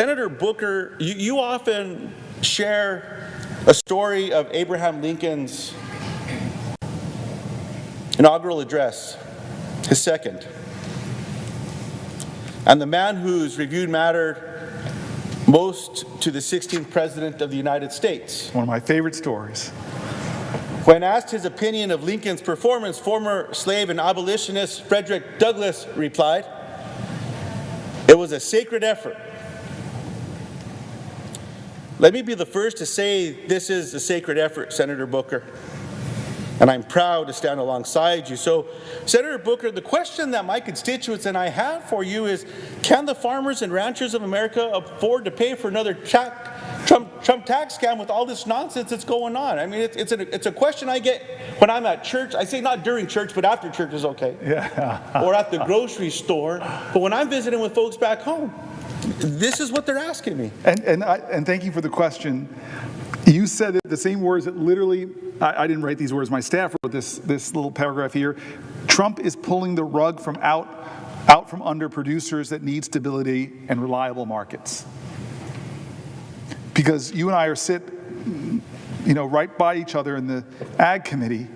Senator Booker, you often share a story of Abraham Lincoln's inaugural address, his second, and the man whose reviewed mattered most to the 16th President of the United States. One of my favorite stories. When asked his opinion of Lincoln's performance, former slave and abolitionist Frederick Douglass replied, "It was a sacred effort." Let me be the first to say this is a sacred effort, Senator Booker, and I'm proud to stand alongside you. So, Senator Booker, the question that my constituents and I have for you is, can the farmers and ranchers of America afford to pay for another Trump tax scam with all this nonsense that's going on? I mean, it's a question I get when I'm at church. I say not during church, but after church is okay. Yeah. Or at the grocery store. But when I'm visiting with folks back home, this is what they're asking me. And thank you for the question. You said it, the same words that literally, I didn't write these words, my staff wrote this little paragraph here. Trump is pulling the rug from out from under producers that need stability and reliable markets. Because you and I sit, right by each other in the Ag Committee,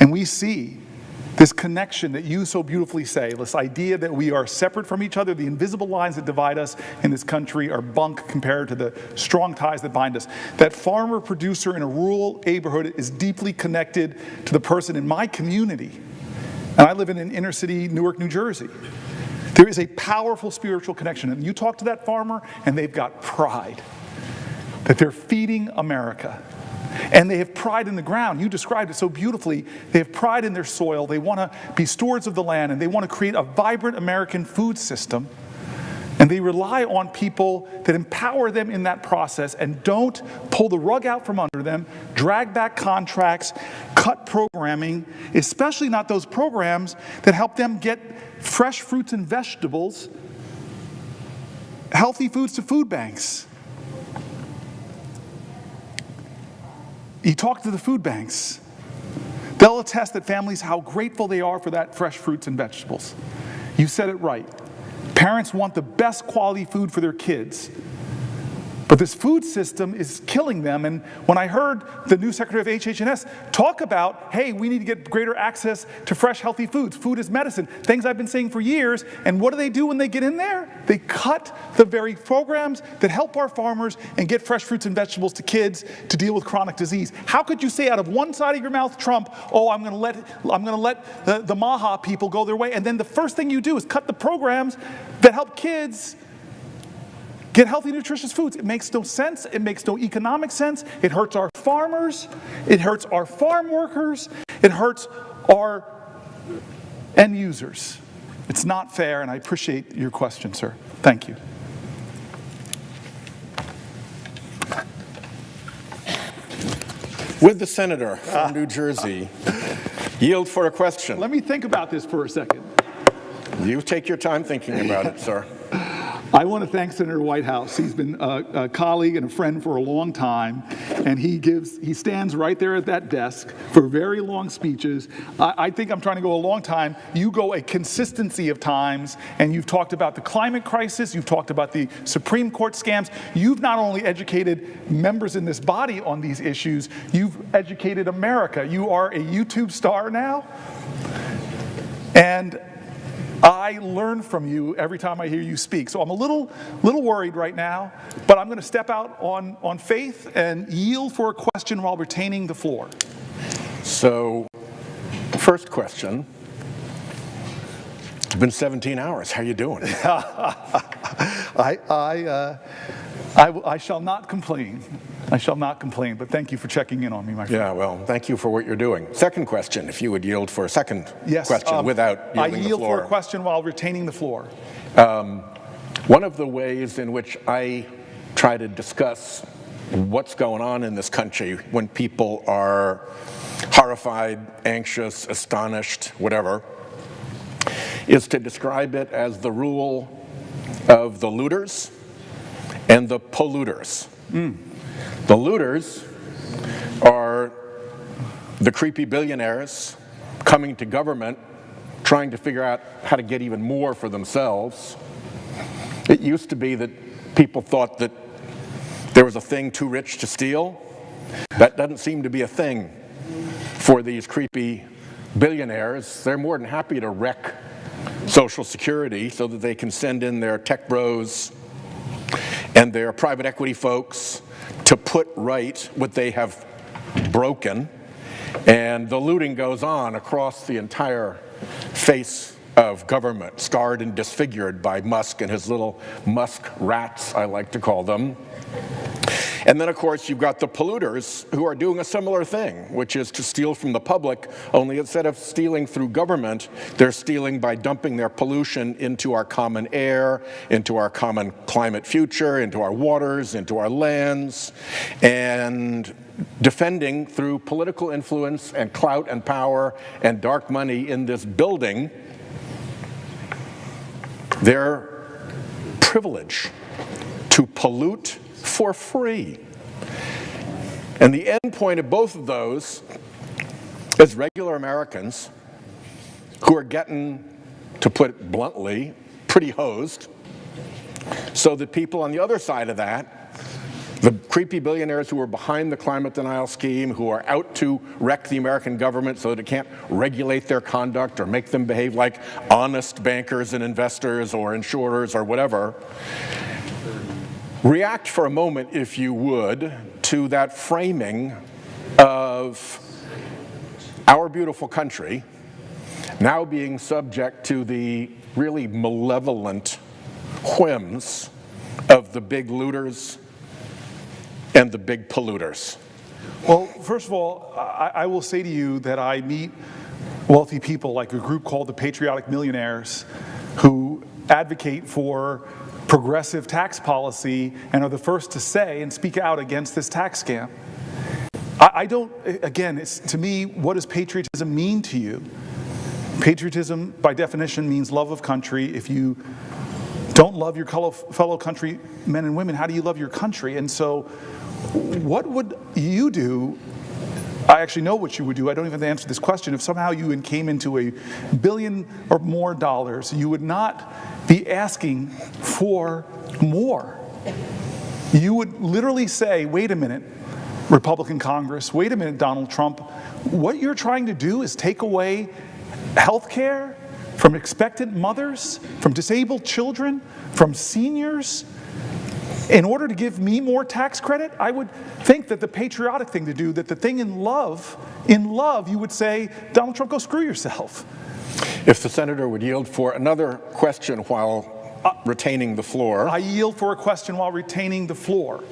and we see this connection that you so beautifully say, this idea that we are separate from each other, the invisible lines that divide us in this country are bunk compared to the strong ties that bind us. That farmer-producer in a rural neighborhood is deeply connected to the person in my community. And I live in an inner city, Newark, New Jersey. There is a powerful spiritual connection. And you talk to that farmer, and they've got pride that they're feeding America. And they have pride in the ground. You described it so beautifully. They have pride in their soil. They want to be stewards of the land, and they want to create a vibrant American food system. And they rely on people that empower them in that process and don't pull the rug out from under them, drag back contracts, cut programming, especially not those programs that help them get fresh fruits and vegetables, healthy foods to food banks. You talk to the food banks. They'll attest that families, how grateful they are for that fresh fruits and vegetables. You said it right. Parents want the best quality food for their kids. But this food system is killing them. And when I heard the new Secretary of HH&S talk about, hey, we need to get greater access to fresh, healthy foods. Food is medicine. Things I've been saying for years. And what do when they get in there? They cut the very programs that help our farmers and get fresh fruits and vegetables to kids to deal with chronic disease. How could you say out of one side of your mouth, Trump, oh, I'm going to let the Maha people go their way, and then the first thing you do is cut the programs that help kids get healthy, nutritious foods? It makes no sense. It makes no economic sense. It hurts our farmers. It hurts our farm workers. It hurts our end users. It's not fair, and I appreciate your question, sir. Thank you. Would the senator from New Jersey yield for a question? Let me think about this for a second. You take your time thinking about it, sir. I want to thank Senator Whitehouse. He's been a colleague and a friend for a long time, and he stands right there at that desk for very long speeches. I think I'm trying to go a long time. You go a consistency of times, and you've talked about the climate crisis, you've talked about the Supreme Court scams. You've not only educated members in this body on these issues, you've educated America. You are a YouTube star now, and I learn from you every time I hear you speak. So I'm a little worried right now, but I'm going to step out on faith and yield for a question while retaining the floor. So, first question. It's been 17 hours. How are you doing? I shall not complain. I shall not complain, but thank you for checking in on me, my friend. Yeah, well, thank you for what you're doing. Second question, if you would yield for a second yes, question without yielding the floor. I yield for a question while retaining the floor. One of the ways in which I try to discuss what's going on in this country when people are horrified, anxious, astonished, whatever, is to describe it as the rule of the looters and the polluters. The looters are the creepy billionaires coming to government trying to figure out how to get even more for themselves. It used to be that people thought that there was a thing too rich to steal. That doesn't seem to be a thing for these creepy billionaires. They're more than happy to wreck Social Security so that they can send in their tech bros and their private equity folks to put right what they have broken. And the looting goes on across the entire face of government, scarred and disfigured by Musk and his little Musk rats, I like to call them. And then, of course, you've got the polluters who are doing a similar thing, which is to steal from the public, only instead of stealing through government, they're stealing by dumping their pollution into our common air, into our common climate future, into our waters, into our lands, and defending through political influence and clout and power and dark money in this building their privilege to pollute for free. And the end point of both of those is regular Americans who are getting, to put it bluntly, pretty hosed, so that people on the other side of that, the creepy billionaires who are behind the climate denial scheme, who are out to wreck the American government so that it can't regulate their conduct or make them behave like honest bankers and investors or insurers or whatever, react for a moment, if you would, to that framing of our beautiful country now being subject to the really malevolent whims of the big looters and the big polluters. Well, first of all, I will say to you that I meet wealthy people like a group called the Patriotic Millionaires who advocate for progressive tax policy and are the first to say and speak out against this tax scam. I don't, again, it's, to me, what does patriotism mean to you? Patriotism, by definition, means love of country. If you don't love your fellow countrymen and women, how do you love your country? And so what would you do? I actually know what you would do. I don't even have to answer this question. If somehow you came into $1 billion or more dollars, you would not be asking for more. You would literally say, wait a minute, Republican Congress, wait a minute, Donald Trump, what you're trying to do is take away health care from expectant mothers, from disabled children, from seniors, in order to give me more tax credit. I would think that the patriotic thing to do, that the thing in love, you would say, Donald Trump, go screw yourself. If the senator would yield for another question while retaining the floor. I yield for a question while retaining the floor.